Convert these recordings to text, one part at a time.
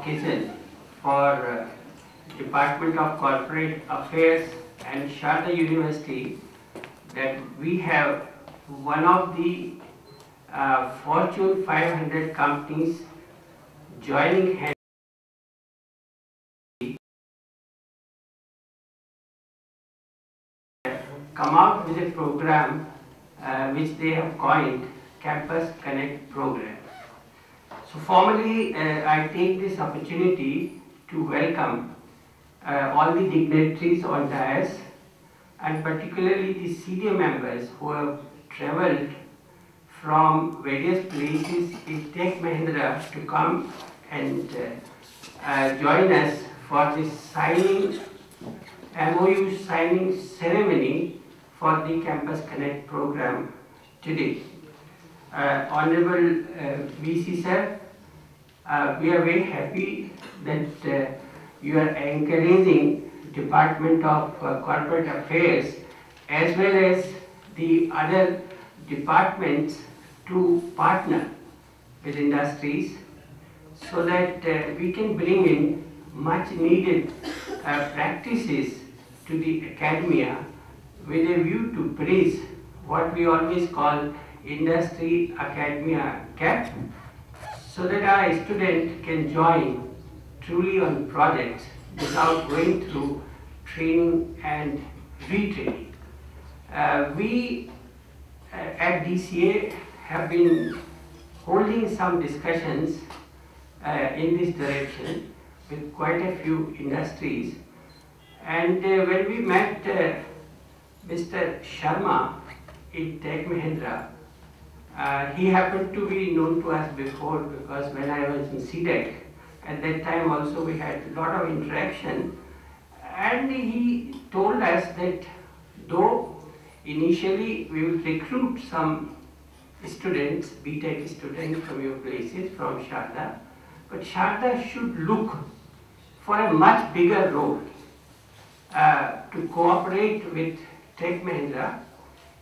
occasion for Department of Corporate Affairs and Sharda University that we have one of the Fortune 500 companies joining hands come out with a program which they have coined Campus Connect program. So formally, I take this opportunity to welcome all the dignitaries on dais and particularly the senior members who have travelled from various places in B.TECH Mahindra to come and join us for this signing, MOU signing ceremony for the Campus Connect program today. Honorable VC sir, we are very happy that you are encouraging Department of Corporate Affairs as well as the other departments to partner with industries so that we can bring in much needed practices to the academia with a view to bridge what we always call industry academia gap, so that our student can join truly on projects without going through training and retraining. We at DCA have been holding some discussions in this direction with quite a few industries, and when we met Mr. Sharma in B.TECH Mahindra, he happened to be known to us before because when I was in CDEC, at that time also we had a lot of interaction, and he told us that though initially we will recruit some students, B.TECH students from your places, from Sharda, but Sharda should look for a much bigger role to cooperate with B.TECH Mahindra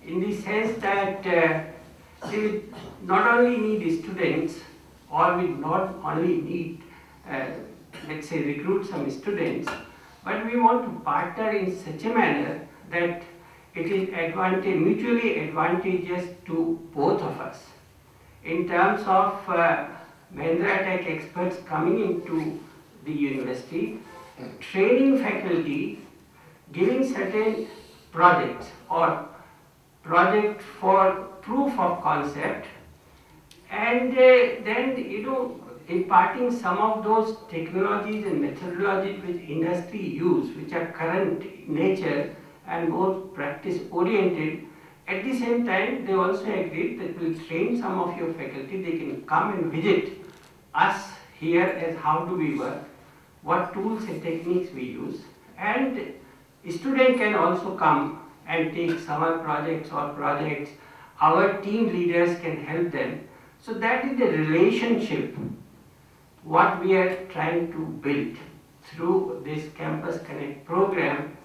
in the sense that they will not only need students or will not only need, let's say, recruit some students, but we want to partner in such a manner that it is mutually advantageous to both of us. In terms of Mahindra Tech experts coming into the university, training faculty, giving certain projects or project for proof of concept, and then imparting some of those technologies and methodologies which industry use, which are current in nature and more practice oriented. At the same time, they also agreed that we'll train some of your faculty. They can come and visit us here as how do we work, what tools and techniques we use, and student can also come and take summer projects or projects. Our team leaders can help them. So that is the relationship what we are trying to build through this Campus Connect program.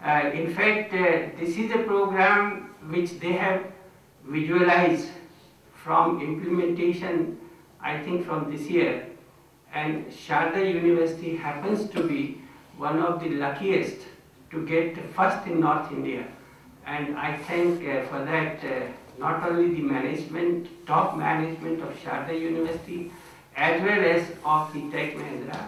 In fact, this is a program which they have visualized from implementation, I think from this year, and Sharda University happens to be one of the luckiest to get first in North India. And I thank for that not only the management, top management of Sharda University as well as of the B.TECH Mahindra,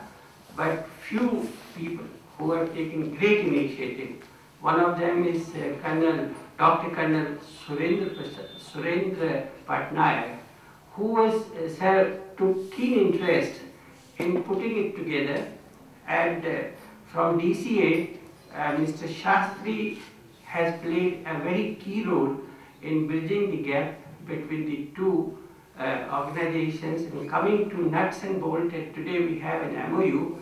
but few people who have taken great initiative. One of them is Dr. Colonel Surendra Patnaik, who took keen interest in putting it together, and from DCA, Mr. Shastri has played a very key role in bridging the gap between the two organizations. And coming to nuts and bolts, today we have an MOU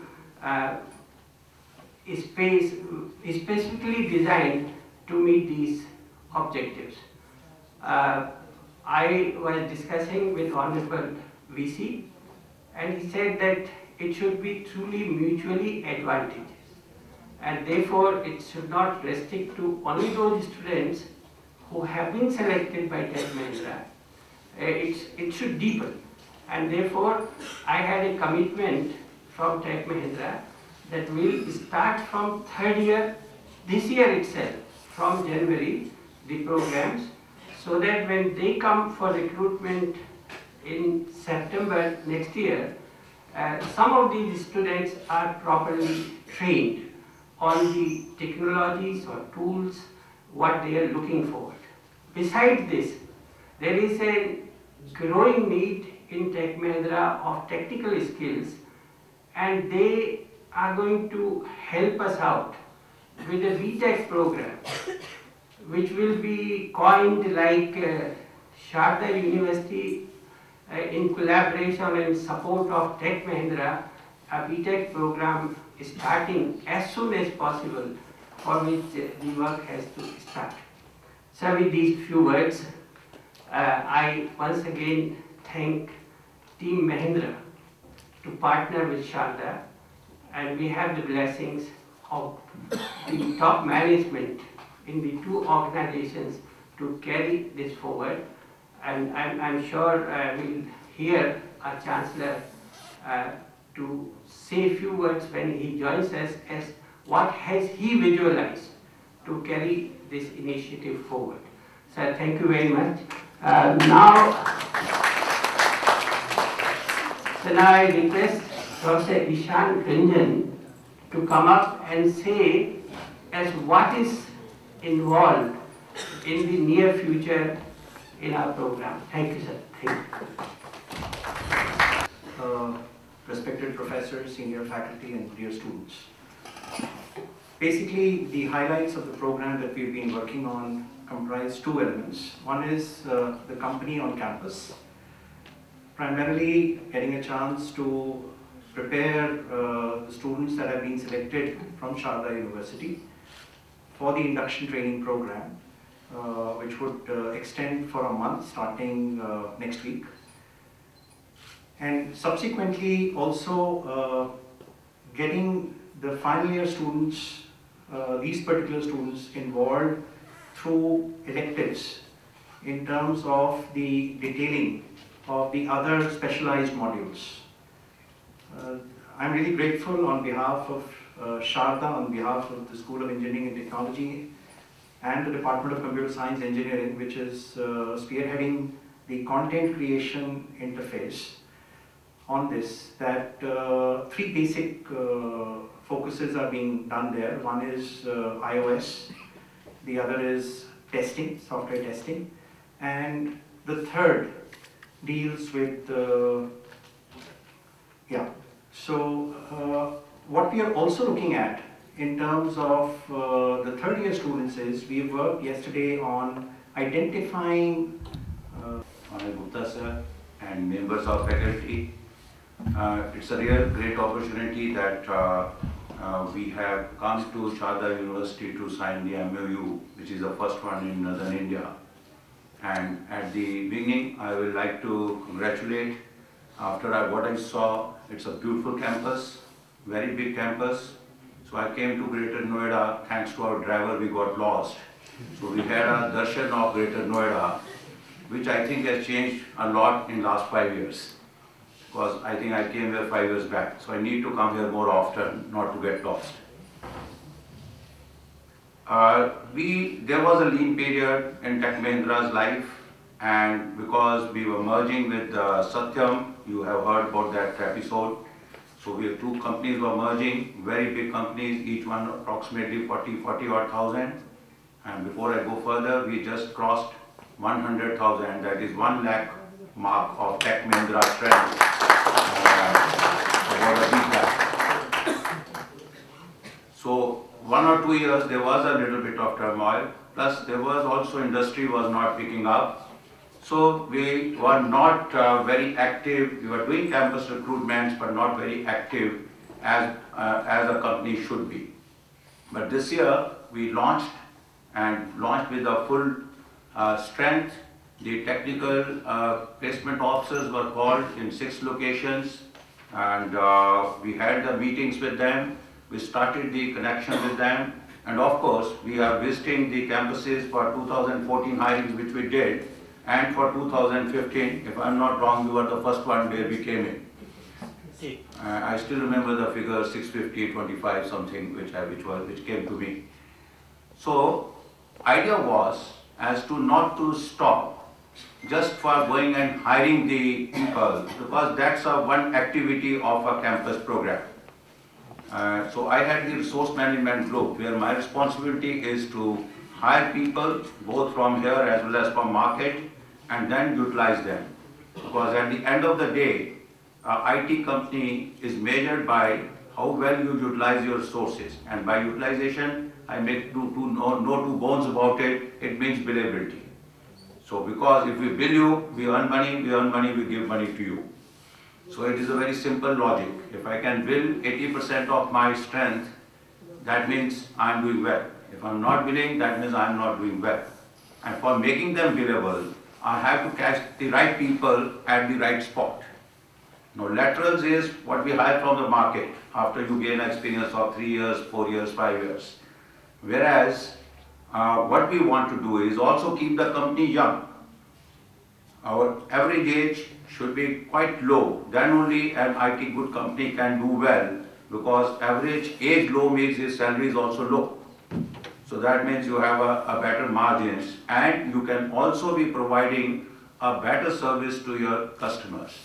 specifically designed to meet these objectives. I was discussing with Honorable VC, and he said that it should be truly mutually advantageous, and therefore it should not restrict to only those students who have been selected by B.TECH Mahindra. It should deepen, and therefore I had a commitment from Tech Mahindra that will start from third year, this year itself, from January, the programs, so that when they come for recruitment in September next year, some of these students are properly trained on the technologies or tools what they are looking for. Besides this, there is a growing need in Tech Mahindra of technical skills, and they are going to help us out with a B.TECH program, which will be coined like Sharda University in collaboration and support of Tech Mahindra, a B.TECH program starting as soon as possible, for which the work has to start. So with these few words, I once again thank Team Mahindra to partner with Sharda, and we have the blessings of the top management in the two organizations to carry this forward. And I'm sure we'll hear our Chancellor to say a few words when he joins us as what has he visualized to carry this initiative forward. So thank you very much. Now I request Dr. Ishan Ranjan to come up and say as what is involved in the near future in our program. Thank you, sir. Thank you. Respected professors, senior faculty, and dear students. Basically, the highlights of the program that we've been working on comprise two elements. One is the company on campus, primarily getting a chance to prepare the students that have been selected from Sharda University for the induction training program, which would extend for a month starting next week. And subsequently also getting the final year students, these particular students, involved through electives in terms of the detailing of the other specialized modules. I'm really grateful on behalf of Sharda, on behalf of the School of Engineering and Technology and the Department of Computer Science Engineering, which is spearheading the content creation interface on this, that three basic focuses are being done there. One is iOS, the other is testing, software testing, and the third deals with, So what we are also looking at in terms of the third year students is, we worked yesterday on identifying Gupta sir and members of faculty. It's a real great opportunity that we have come to Sharda University to sign the MOU, which is the first one in Northern India. And at the beginning, I would like to congratulate. After what I saw, it's a beautiful campus, very big campus. So I came to Greater Noida. Thanks to our driver, we got lost. So we had a darshan of Greater Noida, which I think has changed a lot in last 5 years. Because I think I came here 5 years back. So I need to come here more often, not to get lost. There was a lean period in Tech Mahindra's life, and because we were merging with Satyam, you have heard about that episode. So we have two companies were merging, very big companies, each one approximately 40 odd thousand. And before I go further, we just crossed 100,000, that is 1 lakh mark of Tech Mahindra strength. About a week back. So 1 or 2 years there was a little bit of turmoil, plus there was also industry was not picking up. So we were not very active. We were doing campus recruitments but not very active as a company should be. But this year we launched with a full strength. The technical placement officers were called in 6 locations, and we had the meetings with them. We started the connection with them, and of course we are visiting the campuses for 2014 hirings, which we did, and for 2015, if I'm not wrong, we were the first one where we came in. I still remember the figure 650, 25 something which came to me. So idea was as to not to stop just for going and hiring the people, because that's one activity of a campus program. So I had the resource management group where my responsibility is to hire people both from here as well as from market and then utilize them. Because at the end of the day, IT company is measured by how well you utilize your resources. And by utilization, I make no two bones about it, it means billability. So because if we bill you, we earn money, we give money to you. So it is a very simple logic. If I can bill 80% of my strength, that means I am doing well. If I am not billing, that means I am not doing well. And for making them billable, I have to catch the right people at the right spot. Now laterals is what we hire from the market after you gain experience of 3 years, 4 years, 5 years. Whereas what we want to do is also keep the company young. Our average age should be quite low, then only an IT good company can do well, because average age low means his salary is also low. So that means you have a better margins, and you can also be providing a better service to your customers.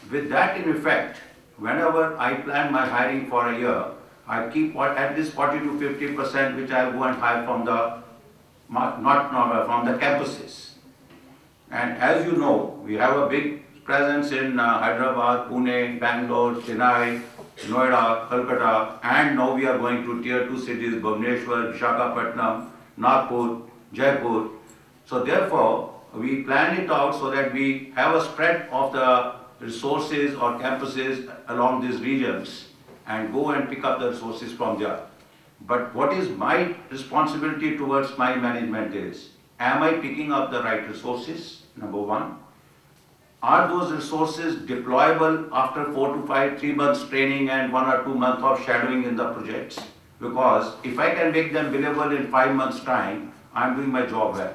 With that in effect, whenever I plan my hiring for a year, I keep at least 40 to 50% which I go and hire from the from the campuses. And as you know, we have a big presence in Hyderabad, Pune, Bangalore, Chennai, Noida, Kolkata, and now we are going to tier 2 cities, Bhubaneswar, Visakhapatnam, Nagpur, Jaipur. So therefore, we plan it out so that we have a spread of the resources or campuses along these regions and go and pick up the resources from there. But what is my responsibility towards my management is, am I picking up the right resources? Number one. Are those resources deployable after 4 to 3 months training and 1 or 2 months of shadowing in the projects? Because if I can make them billable in 5 months' time, I'm doing my job well.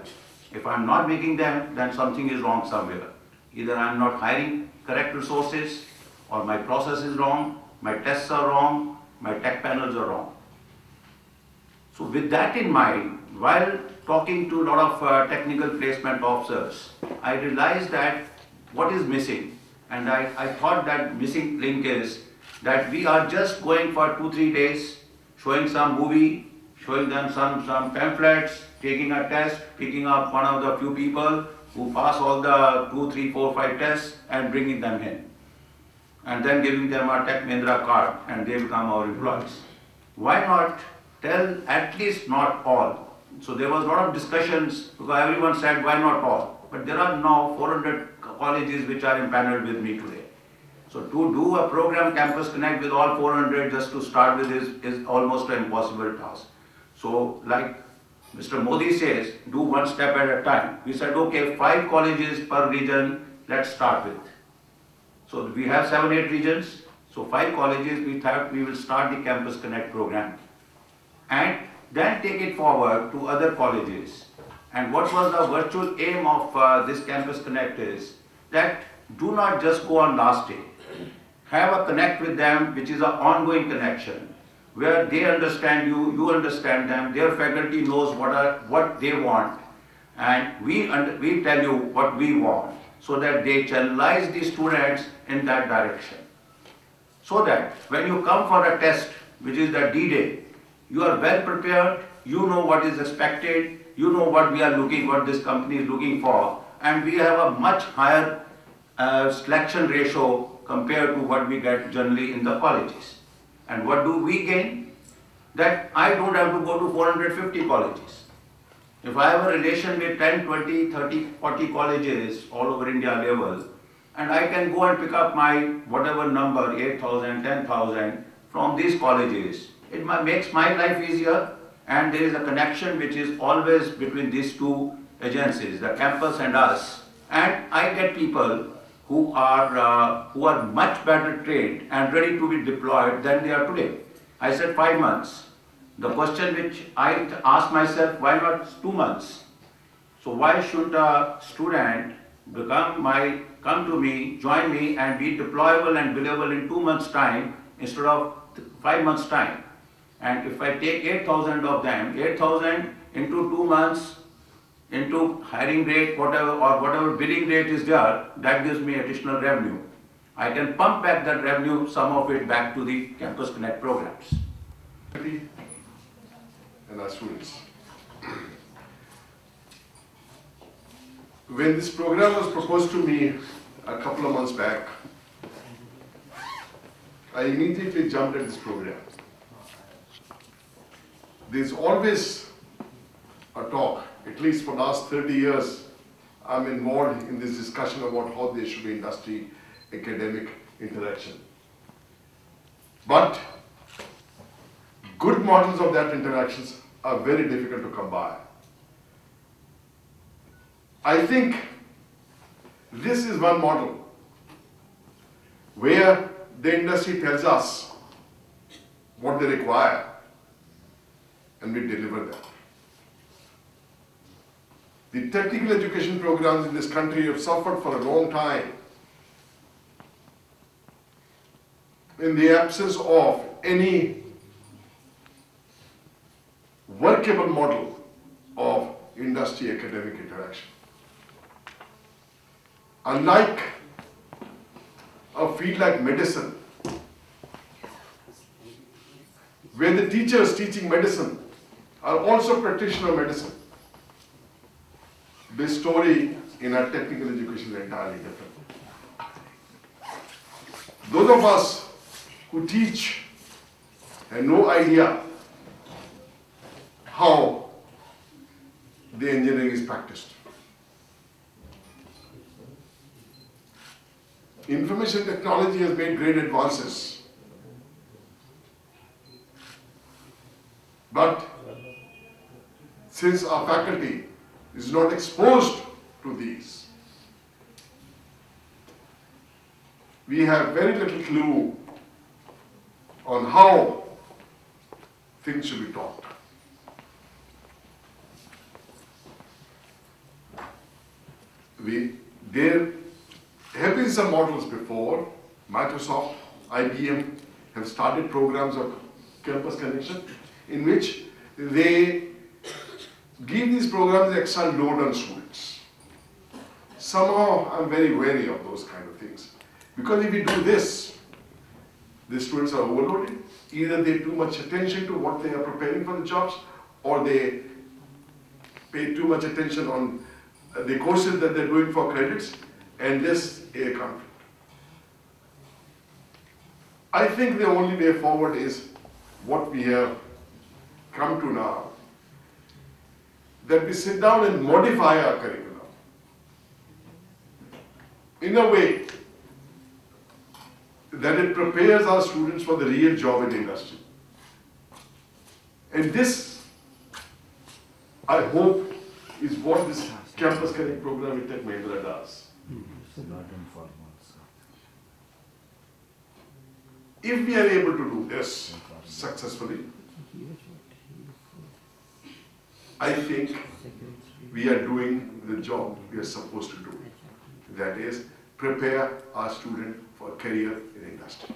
If I'm not making them, then something is wrong somewhere. Either I'm not hiring correct resources, or my process is wrong, my tests are wrong, my tech panels are wrong. So with that in mind, while talking to a lot of technical placement officers, I realized that what is missing, and I thought that missing link is that we are just going for 2-3 days, showing some movie, showing them some pamphlets, taking a test, picking up one of the few people who pass all the 2, 3, 4, 5 tests and bringing them in. And then giving them a Tech Mahindra card and they become our employees. Why not tell at least not all? So there was a lot of discussions because everyone said why not all? But there are now 400 colleges which are empaneled with me today. So to do a program Campus Connect with all 400 just to start with is almost an impossible task. So like Mr. Modi says, do one step at a time. We said, okay, 5 colleges per region, let's start with. So we have 7-8 regions. So 5 colleges, we thought we will start the Campus Connect program. And then take it forward to other colleges. And what was the virtual aim of this Campus Connect is that do not just go on last day. Have a connect with them, which is an ongoing connection, where they understand you, you understand them, their faculty knows what they want, and we tell you what we want, so that they channelize the students in that direction. So that when you come for a test, which is the D-Day, you are well prepared, you know what is expected, you know what this company is looking for, and we have a much higher selection ratio compared to what we get generally in the colleges. And what do we gain? That I don't have to go to 450 colleges. If I have a relation with 10, 20, 30, 40 colleges all over India level, and I can go and pick up my whatever number, 8,000, 10,000 from these colleges, it makes my life easier, and there is a connection which is always between these two agencies, the campus and us. And I get people who are much better trained and ready to be deployed than they are today. I said 5 months. The question which I asked myself, why not 2 months? So why should a student come to me, join me and be deployable and billable in 2 months' time instead of 5 months' time. And if I take 8,000 of them, 8,000 into 2 months into hiring rate, whatever billing rate is there, that gives me additional revenue. I can pump back that revenue, some of it back to the Campus Connect programs. And our students. When this program was proposed to me a couple of months back, I immediately jumped at this program. There's always a talk, at least for the last 30 years, I'm involved in this discussion about how there should be industry academic interaction. But good models of that interactions are very difficult to come by. I think this is one model where the industry tells us what they require and we deliver that. The technical education programs in this country have suffered for a long time in the absence of any workable model of industry academic interaction. Unlike a field like medicine, where the teachers teaching medicine are also practitioners of medicine, this story in our technical education is entirely different. Those of us who teach have no idea how the engineering is practiced. Information technology has made great advances, but since our faculty is not exposed to these, we have very little clue on how things should be taught. There have been some models before. Microsoft, IBM have started programs of campus connection in which they give these programs extra load on students. Somehow I'm very wary of those kind of things. Because if we do this, the students are overloaded. Either they pay too much attention to what they are preparing for the jobs, or they pay too much attention on the courses that they're doing for credits, and this is a conflict. I think the only way forward is what we have come to now, that we sit down and modify our curriculum in a way that it prepares our students for the real job in the industry. And this, I hope, is what this Campus Connect program at Mahindra does. If we are able to do this successfully, I think we are doing the job we are supposed to do. That is, prepare our student for a career in the industry.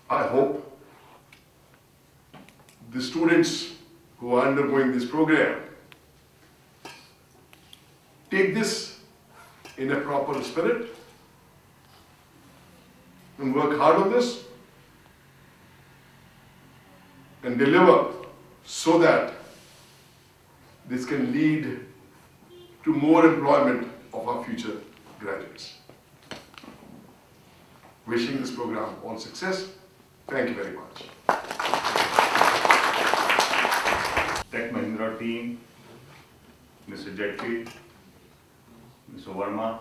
I hope the students who are undergoing this program take this in a proper spirit and work hard on this and deliver so that this can lead to more employment of our future graduates. Wishing this program all success. Thank you very much. Tech Mahindra team, Mr. Jetty, Mr. Verma,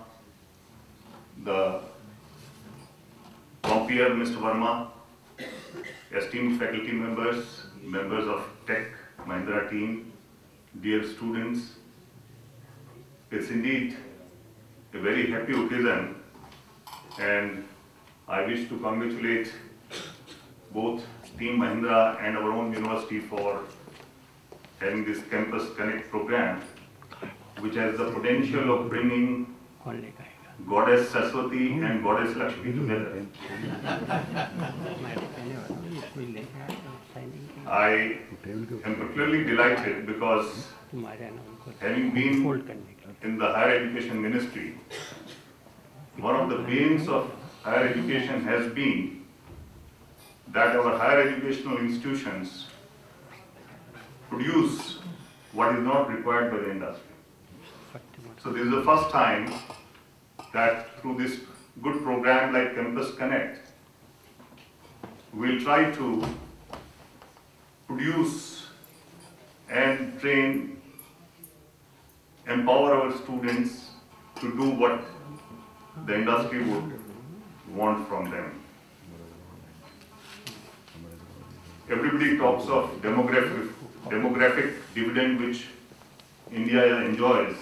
the compeer Mr. Verma, esteemed faculty members, members of Tech Mahindra team, dear students, it's indeed a very happy occasion, and I wish to congratulate both Team Mahindra and our own university for having this Campus Connect program, which has the potential of bringing Goddess Saraswati and Goddess Lakshmi together. I am particularly delighted because having been in the higher education ministry, one of the banes of higher education has been that our higher educational institutions produce what is not required by the industry. So this is the first time that through this good program like Campus Connect, we'll try to produce and train, empower our students to do what the industry would want from them. Everybody talks of demographic dividend which India enjoys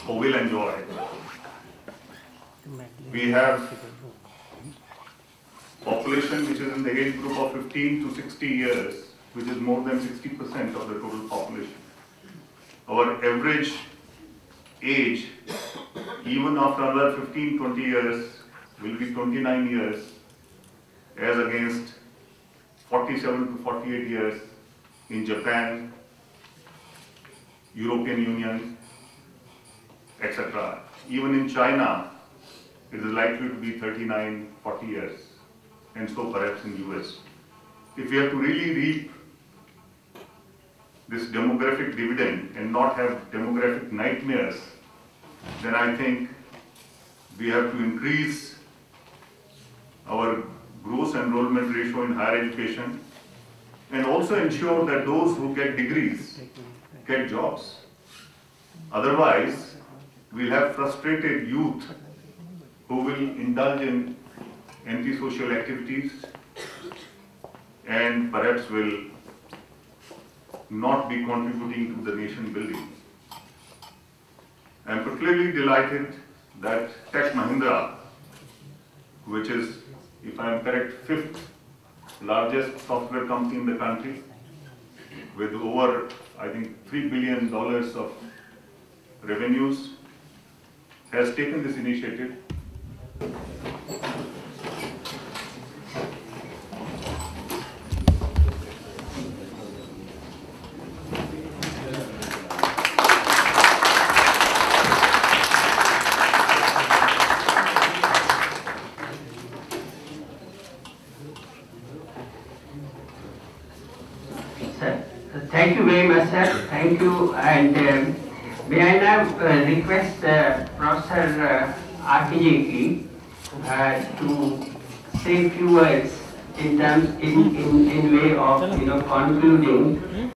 or will enjoy. We have population which is in the age group of 15 to 60 years, which is more than 60% of the total population. Our average age, even after another 15-20 years, will be 29 years, as against 47 to 48 years in Japan, European Union, etc. Even in China, it is likely to be 39, 40 years, and so perhaps in US. If we have to really reap this demographic dividend and not have demographic nightmares, then I think we have to increase our gross enrollment ratio in higher education and also ensure that those who get degrees get jobs. Otherwise, we'll have frustrated youth who will indulge in antisocial activities and perhaps will not be contributing to the nation building. I am particularly delighted that Tech Mahindra, which is, if I am correct, 5th largest software company in the country, with over, I think, $3 billion of revenues, has taken this initiative. Thank you very much, sir. Thank you. And may I now request Professor Akijiki to say a few words in terms, in way of concluding